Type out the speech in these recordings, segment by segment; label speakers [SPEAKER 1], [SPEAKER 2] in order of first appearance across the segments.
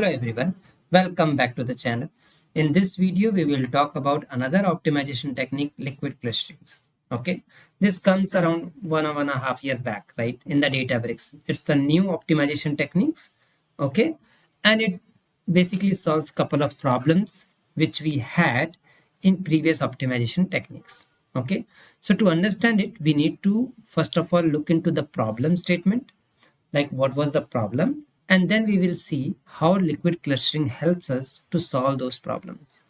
[SPEAKER 1] Hello everyone, welcome back to the channel. In this video, we will talk about another optimization technique, liquid clusterings. Okay, this comes around 1.5 years back, right? In the Databricks, it's the new optimization techniques. Okay, and it basically solves couple of problems which we had in previous optimization techniques. Okay, so to understand it, we need to first of all look into the problem statement, like what was the problem, and then we will see how liquid clustering helps us to solve those problems.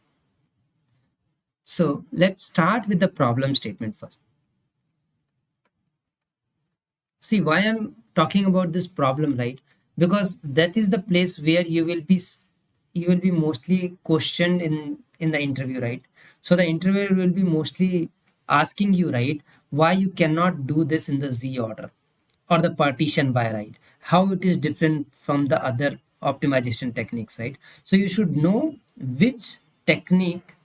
[SPEAKER 1] So let's start with the problem statement first. See why I'm talking about this problem, right? Because that is the place where you will be mostly questioned in the interview, right? So the interviewer will be mostly asking you, right, why you cannot do this in the Z order or the partition by, right? How it is different from the other optimization techniques, right? So you should know which technique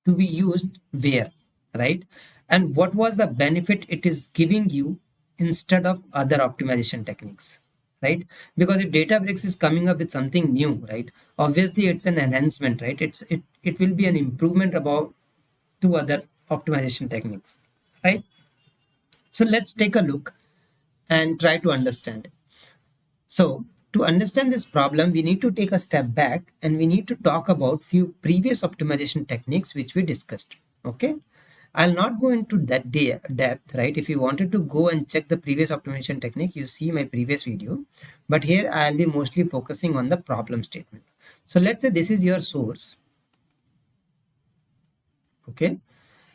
[SPEAKER 1] to be used where, right? And what was the benefit it is giving you instead of other optimization techniques, right? Because if Databricks is coming up with something new, right, obviously it's an enhancement, right? It will be an improvement about two other optimization techniques, right? So let's take a look and try to understand it. So to understand this problem, we need to take a step back and we need to talk about few previous optimization techniques which we discussed. Okay. I'll not go into that depth, right? If you wanted to go and check the previous optimization technique, you see my previous video. But here I'll be mostly focusing on the problem statement. So let's say this is your source. Okay.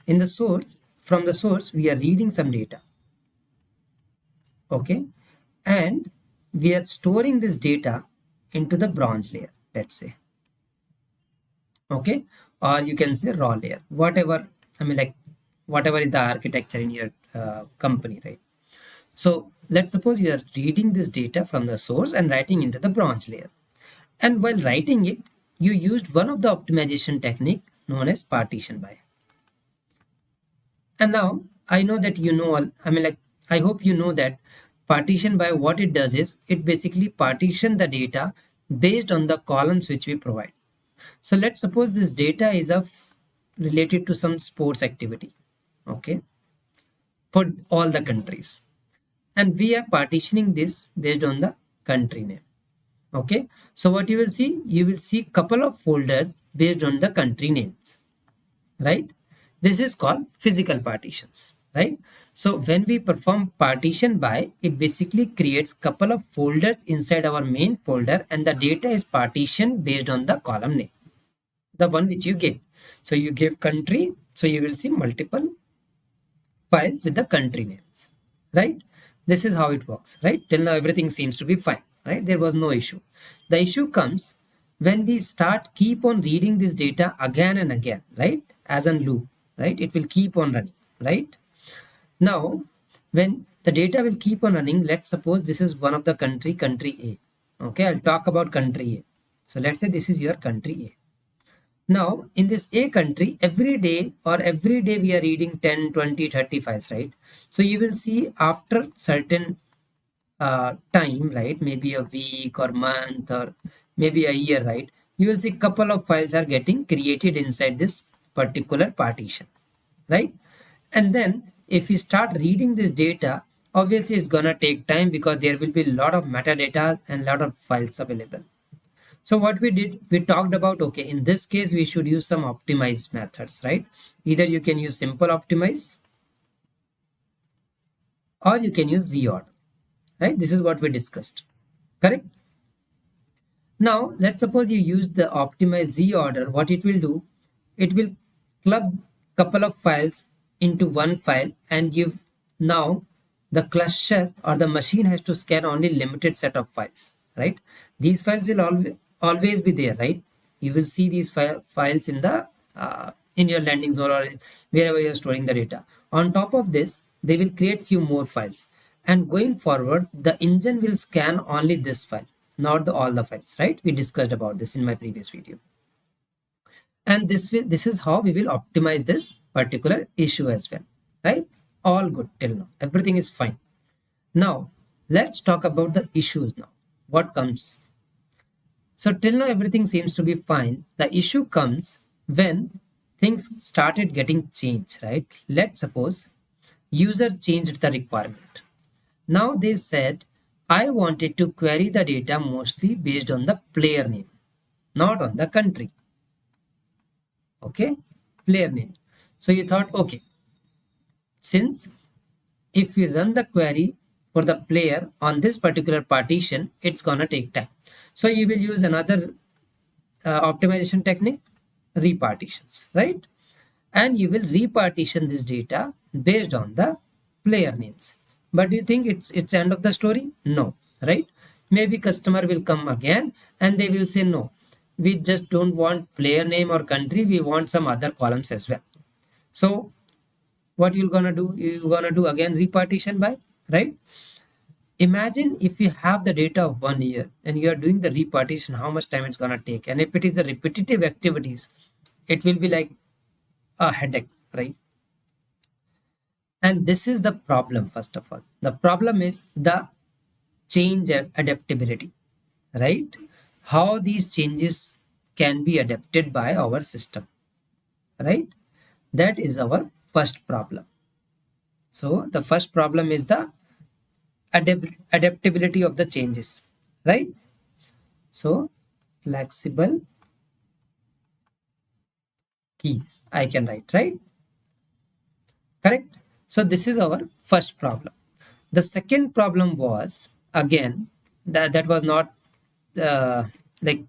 [SPEAKER 1] In the source, from the source, we are reading some data. Okay. And we are storing this data into the bronze layer, let's say. Okay, or you can say raw layer, whatever, I mean, like whatever is the architecture in your company, right? So let's suppose you are reading this data from the source and writing into the bronze layer, and while writing it you used one of the optimization technique known as partition by. And now I know that you know, I mean, like, I hope you know that partition by, what it does is it basically partition the data based on the columns which we provide. So let's suppose this data is of related to some sports activity, okay, for all the countries, and we are partitioning this based on the country name. Okay, so what you will see couple of folders based on the country names, right? This is called physical partitions, right? So when we perform partition by, it basically creates couple of folders inside our main folder, and the data is partitioned based on the column name, the one which you gave. So you give country, so you will see multiple files with the country names, right? This is how it works, right? Till now everything seems to be fine, right? There was no issue. The issue comes when we start keep on reading this data again and again, right? As a loop, right? It will keep on running, right? Now when the data will keep on running, let's suppose this is one of the country A. Okay, I'll talk about country A. So let's say this is your country A. Now, in this A country, every day we are reading 10, 20, 30 files, right? So you will see after certain time, right? Maybe a week or month or maybe a year, right? You will see couple of files are getting created inside this particular partition, right? And then if we start reading this data, obviously it's gonna take time because there will be a lot of metadata and a lot of files available. So what we did, we talked about, okay, in this case, we should use some optimized methods, right? Either you can use simple optimize or you can use Z order, right? This is what we discussed, correct? Now, let's suppose you use the optimized Z order. What it will do, it will club couple of files into one file, and you've now the cluster or the machine has to scan only limited set of files, right? These files will always be there, right? You will see these files in your landing zone or wherever you're storing the data. On top of this, they will create few more files, and going forward the engine will scan only this file, not all the files, right? We discussed about this in my previous video, and this is how we will optimize this particular issue as well, right? All good till now, everything is fine. Now let's talk about the issues. Now what comes, So till now everything seems to be fine. The issue comes when things started getting changed, right? Let's suppose user changed the requirement. Now they said, I wanted to query the data mostly based on the player name, not on the country. Okay, player name. So you thought, okay, since if we run the query for the player on this particular partition, it's gonna take time. So you will use another optimization technique, repartitions, right? And you will repartition this data based on the player names. But do you think it's end of the story? No, right? Maybe customer will come again and they will say no. We just don't want player name or country. We want some other columns as well. So what you're gonna do? You're gonna do again repartition by, right? Imagine if you have the data of 1 year and you are doing the repartition, how much time it's gonna take. And if it is the repetitive activities, it will be like a headache, right? And this is the problem, first of all. The problem is the change adaptability, right? How these changes can be adapted by our system, right? That is our first problem. So the first problem is the adaptability of the changes, right? So flexible keys I can write, right? Correct. So this is our first problem. The second problem was again that was not uh, like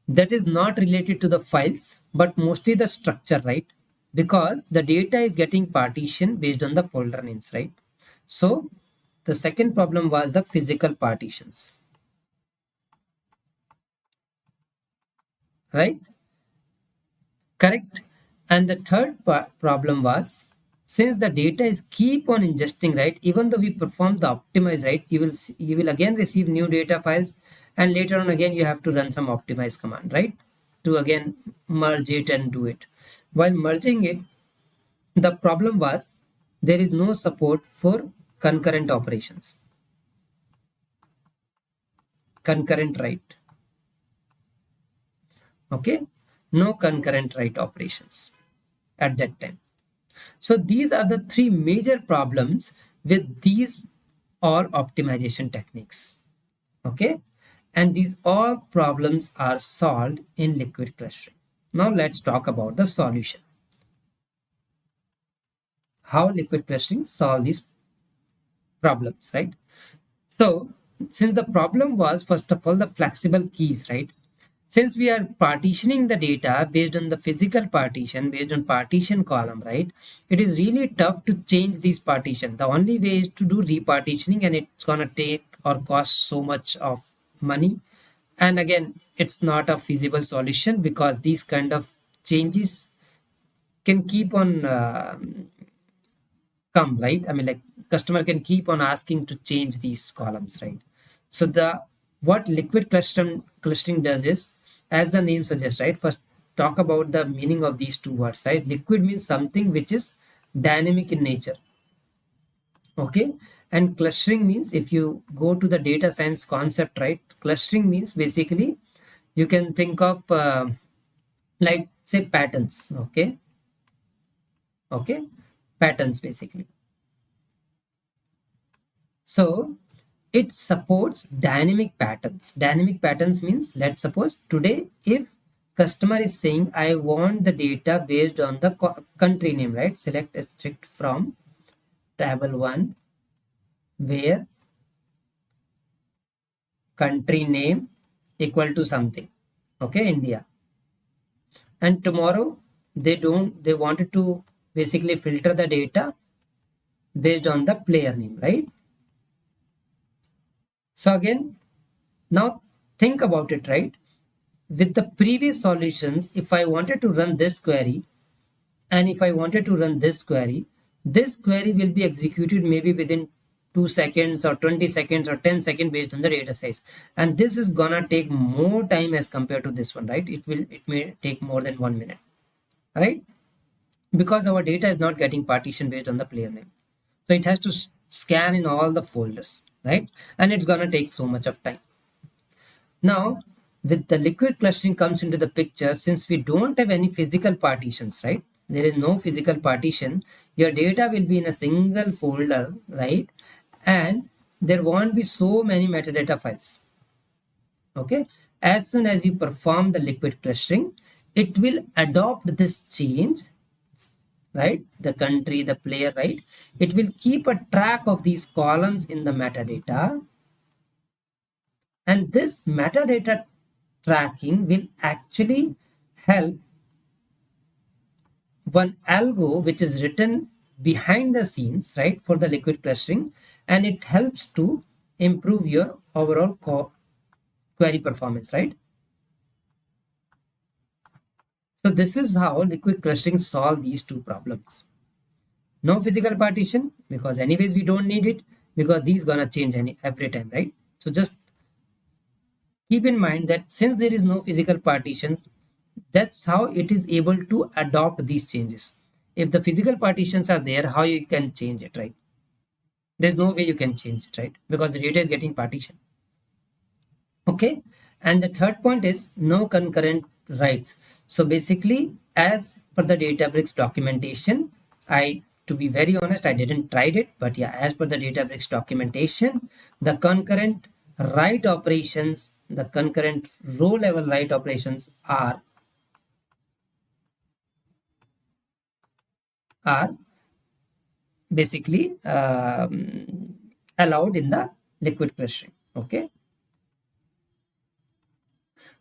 [SPEAKER 1] that is not related to the files but mostly the structure, right? Because the data is getting partition based on the folder names, right? So the second problem was the physical partitions, right? Correct. And the third problem was since the data is keep on ingesting, right? Even though we perform the optimize, right? You will again receive new data files, and later on again you have to run some optimize command, right? To again merge it and do it. While merging it, the problem was there is no support for concurrent operations, concurrent write. Okay, no concurrent write operations at that time. So these are the three major problems with these all optimization techniques. Okay. And these all problems are solved in liquid clustering. Now let's talk about the solution. How liquid clustering solve these problems, right? So since the problem was first of all the flexible keys, right? Since we are partitioning the data based on the physical partition, based on partition column, right? It is really tough to change these partition. The only way is to do repartitioning, and it's gonna take or cost so much of money. And again, it's not a feasible solution because these kind of changes can keep on come, right? I mean, like customer can keep on asking to change these columns, right? So the what liquid clustering does is, as the name suggests, right? First talk about the meaning of these two words, right? Liquid means something which is dynamic in nature. Okay. And clustering means, if you go to the data science concept, right? Clustering means basically you can think of like say patterns. Okay. Okay, patterns basically. So it supports dynamic patterns. Dynamic patterns means, let's suppose today if customer is saying I want the data based on the country name, right? Select a strict from table 1 where country name equal to something. Okay, India. And tomorrow they wanted to basically filter the data based on the player name, right? So again, now think about it, right? With the previous solutions, if I wanted to run this query and if I wanted to run this query will be executed maybe within 2 seconds or 20 seconds or 10 seconds based on the data size. And this is gonna take more time as compared to this one, right? It may take more than 1 minute, right? Because our data is not getting partition based on the player name. So it has to scan in all the folders, right? And it's gonna take so much of time. Now, with the liquid clustering comes into the picture, since we don't have any physical partitions, right? There is no physical partition. Your data will be in a single folder, right? And there won't be so many metadata files. Okay. As soon as you perform the liquid clustering, it will adopt this change, right? The country, the player, right? It will keep a track of these columns in the metadata, and this metadata tracking will actually help one algo which is written behind the scenes, right, for the liquid clustering, and it helps to improve your overall query performance, right? So this is how liquid clustering solve these two problems. No physical partition because anyways we don't need it, because these gonna change every time, right? So just keep in mind that since there is no physical partitions, that's how it is able to adopt these changes. If the physical partitions are there, how you can change it, right? There's no way you can change it, right? Because the data is getting partitioned. Okay. And the third point is no concurrent writes. So basically, as per the Databricks documentation, to be very honest, I didn't tried it, but yeah, as per the Databricks documentation, the concurrent write operations, the concurrent row level write operations are basically allowed in the liquid clustering. Okay.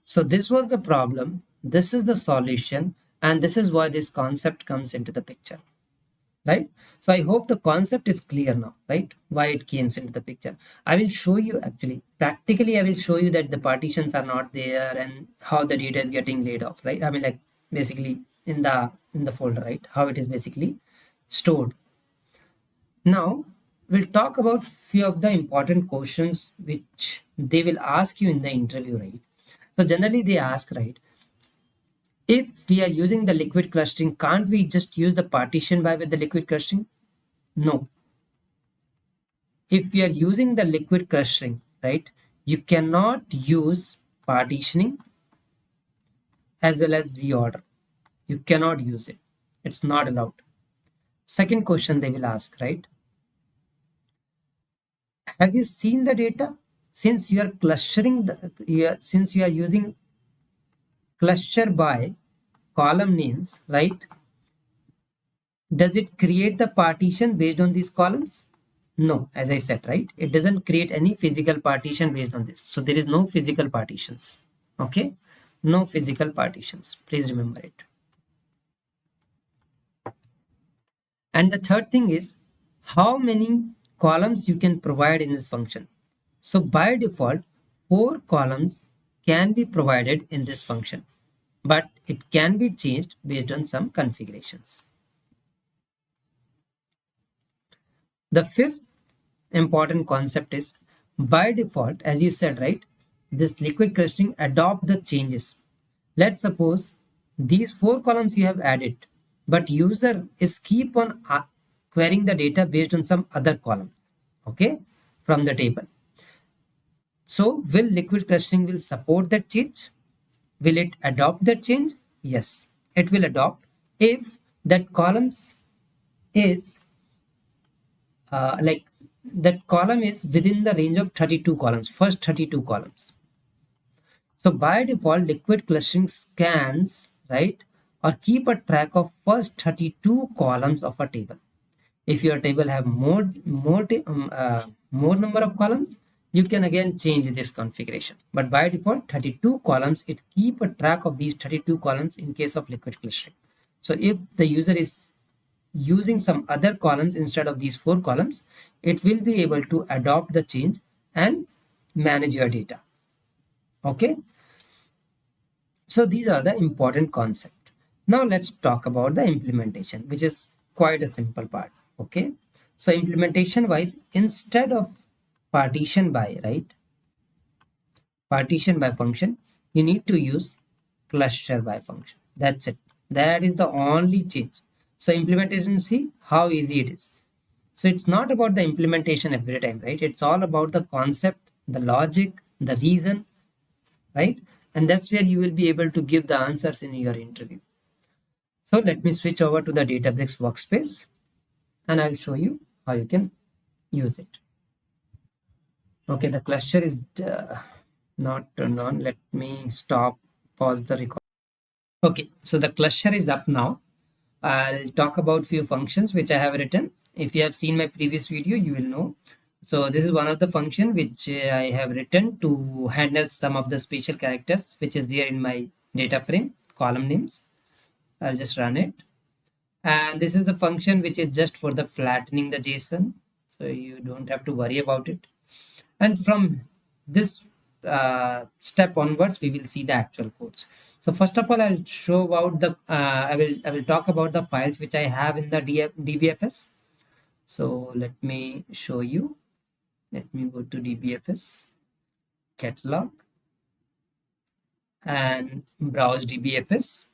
[SPEAKER 1] So this was the problem. This is the solution. And this is why this concept comes into the picture, right? So I hope the concept is clear now, right? Why it came into the picture. I will show you actually, practically, I will show you that the partitions are not there and how the data is getting laid off, right? I mean, like basically in the folder, right? How it is basically stored. Now, we'll talk about few of the important questions which they will ask you in the interview, right? So generally they ask, right, if we are using the liquid clustering, can't we just use the partition by with the liquid clustering? No. If we are using the liquid clustering, right, you cannot use partitioning as well as z order. You cannot use it. It's not allowed. Second question they will ask, right? Have you seen the data? Since you are clustering, since you are using cluster by column names, right? Does it create the partition based on these columns? No, as I said, right? It doesn't create any physical partition based on this. So there is no physical partitions. Okay? No physical partitions. Please remember it. And the third thing is how many columns you can provide in this function. So by default, 4 columns can be provided in this function, but it can be changed based on some configurations. The fifth important concept is by default, as you said, right, this liquid clustering adopt the changes. Let's suppose these 4 columns you have added, but user is keep on querying the data based on some other columns, okay, from the table. So will liquid clustering will support that change? Will it adopt that change? Yes, it will adopt if that columns is like that column is within the range of 32 columns, first 32 columns. So by default, liquid clustering scans, right, or keep a track of first 32 columns of a table. If your table have more number of columns, you can again change this configuration. But by default, 32 columns, it keep a track of these 32 columns in case of liquid clustering. So if the user is using some other columns instead of these 4 columns, it will be able to adopt the change and manage your data. Okay. So these are the important concepts. Now let's talk about the implementation, which is quite a simple part. Okay. So implementation wise, instead of partition by, right, partition by function, you need to use cluster by function. That's it. That is the only change. So implementation, see how easy it is. So it's not about the implementation every time, right? It's all about the concept, the logic, the reason, right? And that's where you will be able to give the answers in your interview. So let me switch over to the Databricks workspace and I'll show you how you can use it. Okay, the cluster is not turned on. Let me stop, pause the record. Okay, so the cluster is up now. I'll talk about few functions which I have written. If you have seen my previous video, you will know. So this is one of the function which I have written to handle some of the special characters which is there in my data frame, column names. I'll just run it. And this is the function which is just for the flattening the JSON. So you don't have to worry about it. And from this step onwards, we will see the actual codes. So first of all, I'll show about the, I will talk about the files which I have in the DBFS. So let me show you. Let me go to DBFS, catalog, and browse DBFS,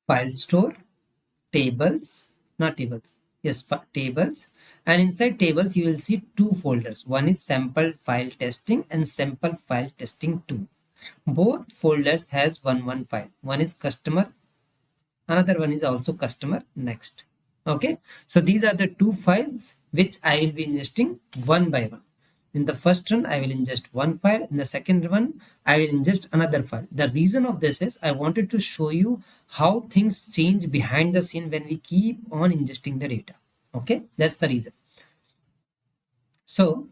[SPEAKER 1] file store, tables, not tables, yes, tables. And inside tables, you will see two folders. One is sample file testing and sample file testing 2. Both folders has one file. One is customer, another one is also customer next. Okay, so these are the two files which I will be ingesting one by one. In the first run, I will ingest one file. In the second one, I will ingest another file. The reason of this is I wanted to show you how things change behind the scene when we keep on ingesting the data. Okay, that's the reason. So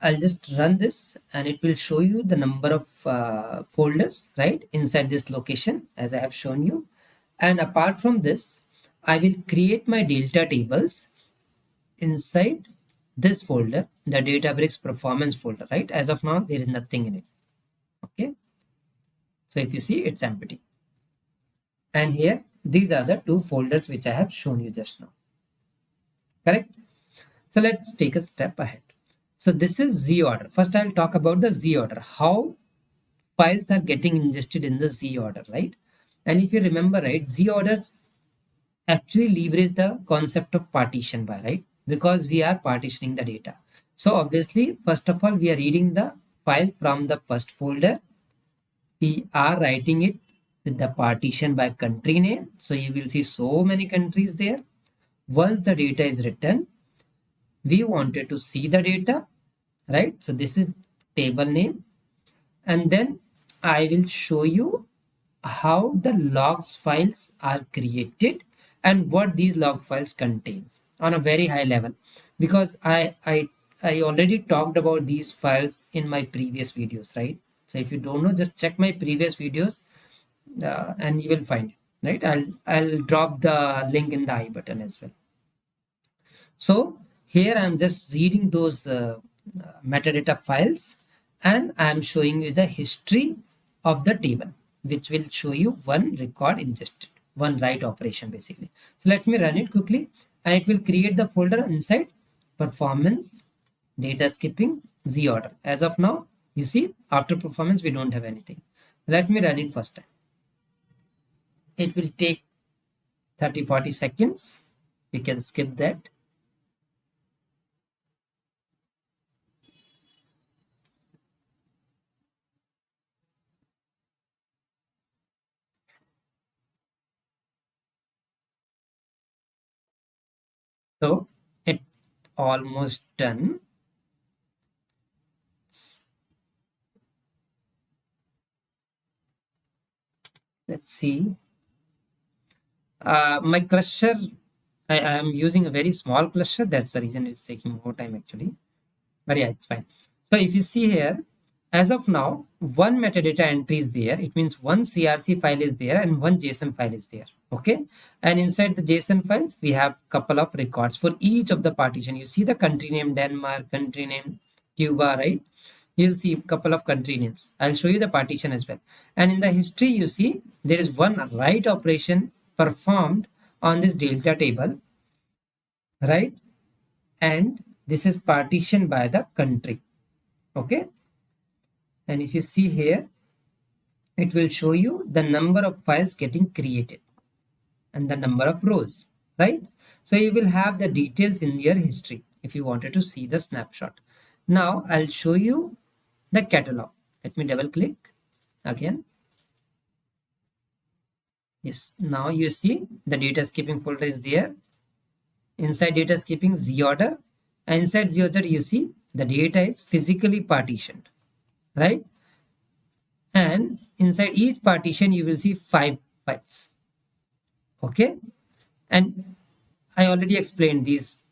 [SPEAKER 1] I'll just run this and it will show you the number of folders right inside this location as I have shown you. And apart from this, I will create my delta tables inside this folder, the Databricks performance folder, right? As of now, there is nothing in it. Okay. So if you see, it's empty. And here, these are the two folders which I have shown you just now. Correct? So let's take a step ahead. So this is Z order. First, I'll talk about the Z order, how files are getting ingested in the Z order, right? And if you remember, right, Z orders actually leverage the concept of partition by, right? Because we are partitioning the data. So obviously, first of all, we are reading the file from the first folder. We are writing it with the partition by country name. So you will see so many countries there. Once the data is written, we wanted to see the data, right? So this is table name. And then I will show you how the logs files are created and what these log files contains on a very high level, because I already talked about these files in my previous videos, right? So if you don't know, just check my previous videos and you will find it, right? I'll drop the link in the I button as well. So here I'm just reading those metadata files and I'm showing you the history of the table, which will show you one record ingested, one write operation basically. So let me run it quickly and it will create the folder inside performance, data skipping, Z order. As of now, you see after performance, we don't have anything. Let me run it first time. It will take 30-40 seconds. We can skip that. So it almost done. Let's see. My cluster, I am using a very small cluster. That's the reason it's taking more time actually. But yeah, it's fine. So if you see here, as of now, one metadata entry is there. It means one CRC file is there and one JSON file is there. Okay. And inside the JSON files, we have couple of records for each of the partition. You see the country name Denmark, country name Cuba, right? You'll see a couple of country names. I'll show you the partition as well. And in the history, you see there is one write operation performed on this delta table, right? And this is partitioned by the country. Okay. And if you see here, it will show you the number of files getting created and the number of rows, right? So you will have the details in your history if you wanted to see the snapshot. Now I'll show you the catalog. Let me double click again. Yes, now you see the data skipping folder is there. Inside data skipping Z order, and inside Z order you see the data is physically partitioned, right? And inside each partition you will see 5 files. Okay, and I already explained these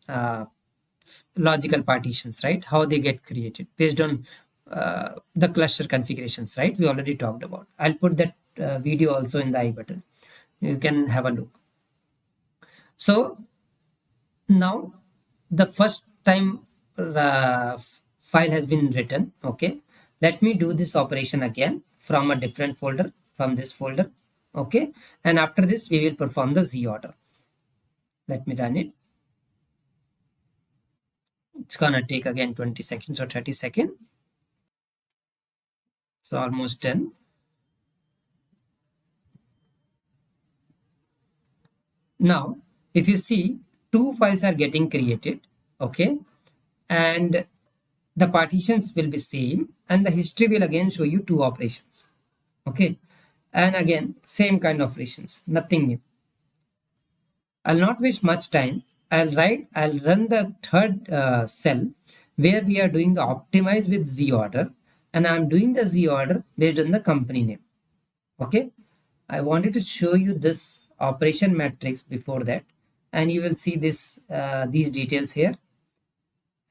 [SPEAKER 1] logical partitions, right? How they get created based on the cluster configurations, right? We already talked about. I'll put that video also in the I button. You can have a look. So now the first time file has been written. Okay, let me do this operation again from a different folder, from this folder. Okay, and after this we will perform the Z order. Let me run it. It's gonna take again 20 seconds or 30 seconds. It's almost done. Now if you see, two files are getting created. Okay, and the partitions will be same, and the history will again show you two operations. Okay, and again same kind of operations, nothing new. I'll not waste much time. I'll run the third cell where we are doing the optimize with Z order, and I'm doing the Z order based on the company name. Okay, I wanted to show you this operation matrix before that, and you will see this these details here.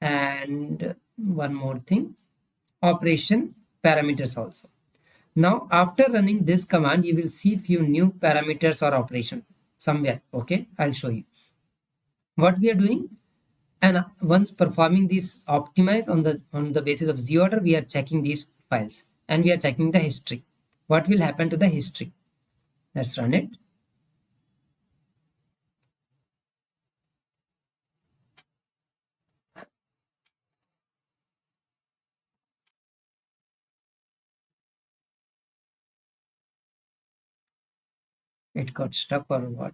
[SPEAKER 1] And one more thing, operation parameters also. Now after running this command, you will see few new parameters or operations somewhere. Okay, I'll show you what we are doing. And once performing this optimize on the basis of Z order, we are checking these files and we are checking the history. What will happen to the history? Let's run it. It got stuck or what?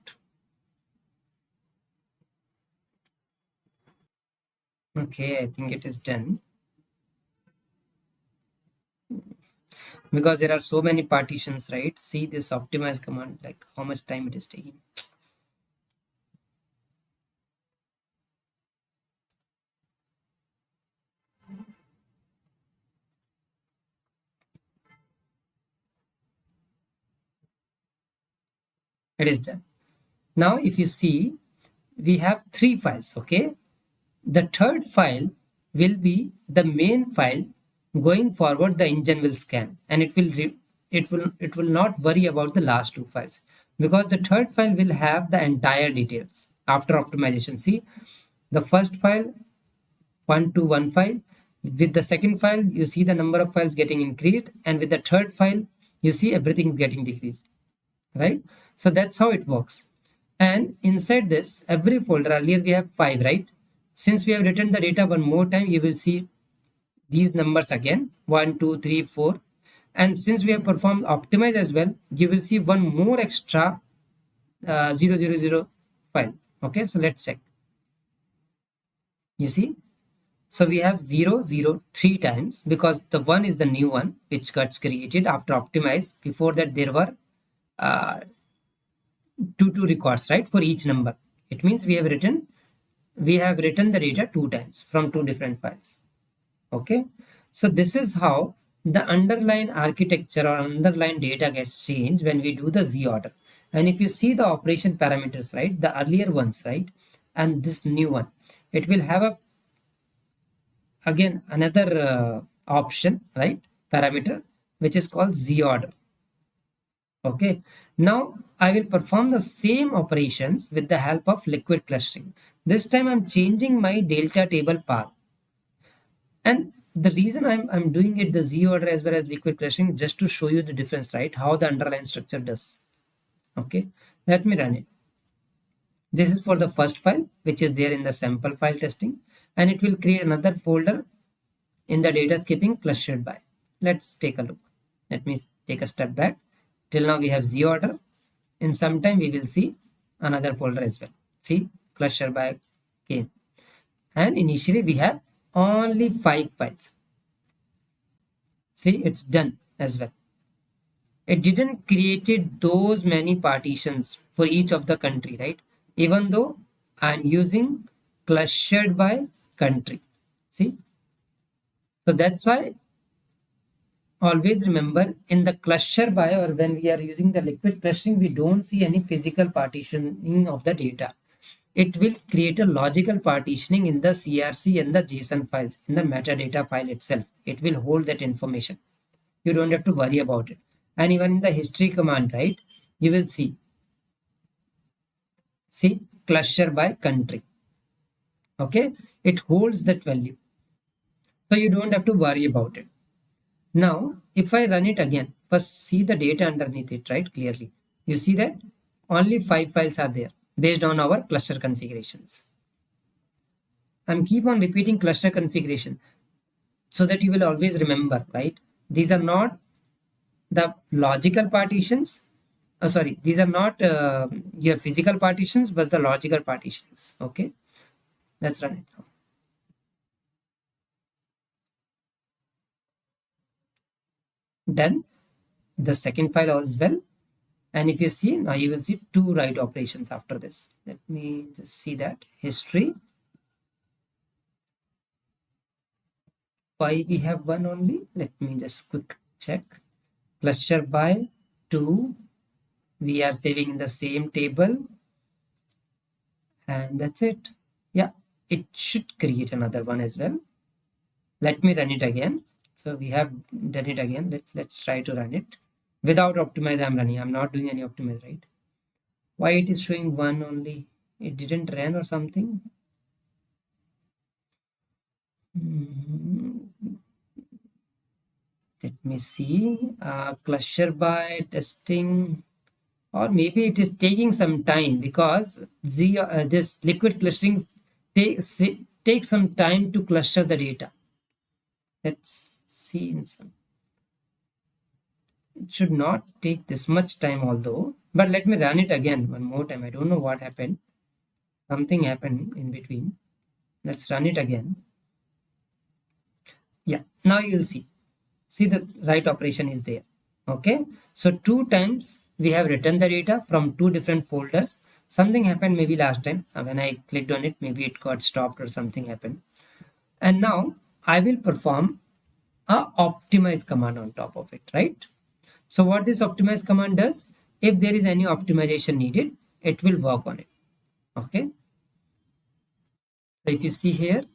[SPEAKER 1] Okay, I think it is done. Because there are so many partitions, right? See this optimize command, like how much time it is taking. It is done. Now if you see, we have 3 files. Okay, the third file will be the main file. Going forward, the engine will scan, and it will not worry about the last 2 files, because the third file will have the entire details after optimization. See, the first file 1215, with the second file you see the number of files getting increased, and with the third file you see everything getting decreased, right? So that's how it works. And inside this every folder, earlier we have 5, right? Since we have written the data one more time, you will see these numbers again, 1 2 3 4. And since we have performed optimize as well, you will see one more extra 000 file. Okay, so let's check. You see, so we have 0 0 3 times, because the one is the new one which gets created after optimize. Before that there were uh, two records, right, for each number. It means we have written the data 2 times from 2 different files. Okay, so this is how the underlying architecture or underlying data gets changed when we do the Z order. And if you see the operation parameters, right, the earlier ones, right, and this new one, it will have a again another option, right, parameter, which is called Z order. Okay, now I will perform the same operations with the help of liquid clustering. This time I'm changing my delta table path. And the reason I'm doing it the Z order as well as liquid clustering, just to show you the difference, right? How the underlying structure does. Okay, let me run it. This is for the first file, which is there in the sample file testing, and it will create another folder in the data skipping clustered by. Let's take a look. Let me take a step back. Till now we have Z order. In some time we will see another folder as well. See, cluster by came. And initially we have only 5 files. See, it's done as well. It didn't created those many partitions for each of the country, right? Even though I'm using clustered by country. See, so that's why always remember in the cluster by, or when we are using the liquid clustering, we don't see any physical partitioning of the data. It will create a logical partitioning in the CRC and the JSON files in the metadata file itself. It will hold that information. You don't have to worry about it. And even in the history command, right, you will see cluster by country. Okay, it holds that value, so you don't have to worry about it. Now, if I run it again, first see the data underneath it, right? Clearly, you see that only 5 files are there based on our cluster configurations. I'm keep on repeating cluster configuration so that you will always remember, right? These are not the logical partitions. Sorry, these are not your physical partitions, but the logical partitions. Okay, let's run it now. Done. The second file as well. And if you see, now you will see two write operations after this. Let me just see that history. Why we have one only? Let me just quick check. Cluster by 2. We are saving in the same table. And that's it. Yeah, it should create another one as well. Let me run it again. So we have done it again. Let's try to run it. Without optimize, I'm running. I'm not doing any optimize, right? Why it is showing one only? It didn't run or something. Let me see. Cluster by testing, or maybe it is taking some time because this liquid clustering takes some time to cluster the data. Let's see in some. It should not take this much time, although. But let me run it again one more time. I don't know what happened. Something happened in between. Let's run it again. Yeah, now you'll see the right operation is there. Okay, so 2 times we have written the data from 2 different folders. Something happened maybe last time when I clicked on it, maybe it got stopped or something happened. And now I will perform a optimize command on top of it, right? So what this optimize command does, if there is any optimization needed, it will work on it. Okay, so if you see here,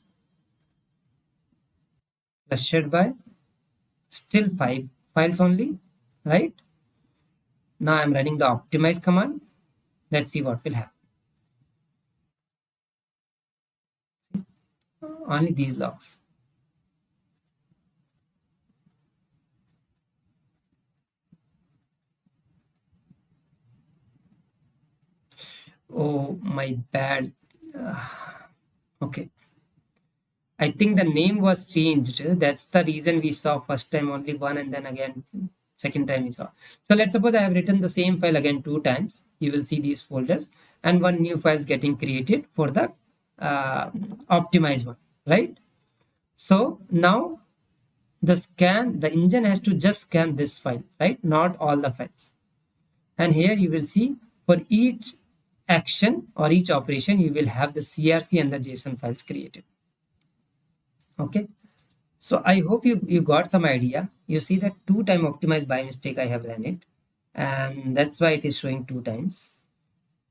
[SPEAKER 1] clustered by still 5 files only, right? Now I'm running the optimize command. Let's see what will happen. Only these logs. Oh, my bad. Okay. I think the name was changed. That's the reason we saw first time only one and then again second time we saw. So let's suppose I have written the same file again 2 times. You will see these folders and one new file is getting created for the optimized one, right? So now the engine has to just scan this file, right? Not all the files. And here you will see for each action or each operation, you will have the CRC and the JSON files created. Okay. So I hope you got some idea. You see that 2 time optimized by mistake I have ran it. And that's why it is showing 2 times.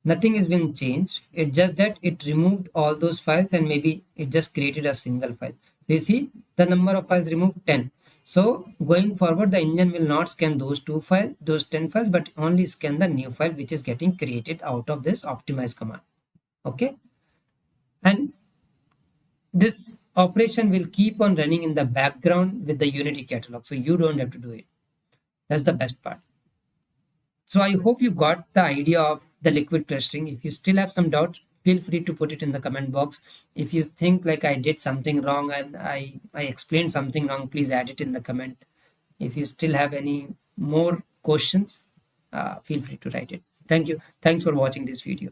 [SPEAKER 1] Nothing has been changed. It's just that it removed all those files and maybe it just created a single file. So you see the number of files removed 10. So going forward, the engine will not scan those 2 files, those 10 files, but only scan the new file which is getting created out of this optimize command. Okay. And this operation will keep on running in the background with the Unity catalog. So you don't have to do it. That's the best part. So I hope you got the idea of the liquid clustering. If you still have some doubts, feel free to put it in the comment box. If you think like I did something wrong and I explained something wrong, please add it in the comment. If you still have any more questions, feel free to write it. Thank you. Thanks for watching this video.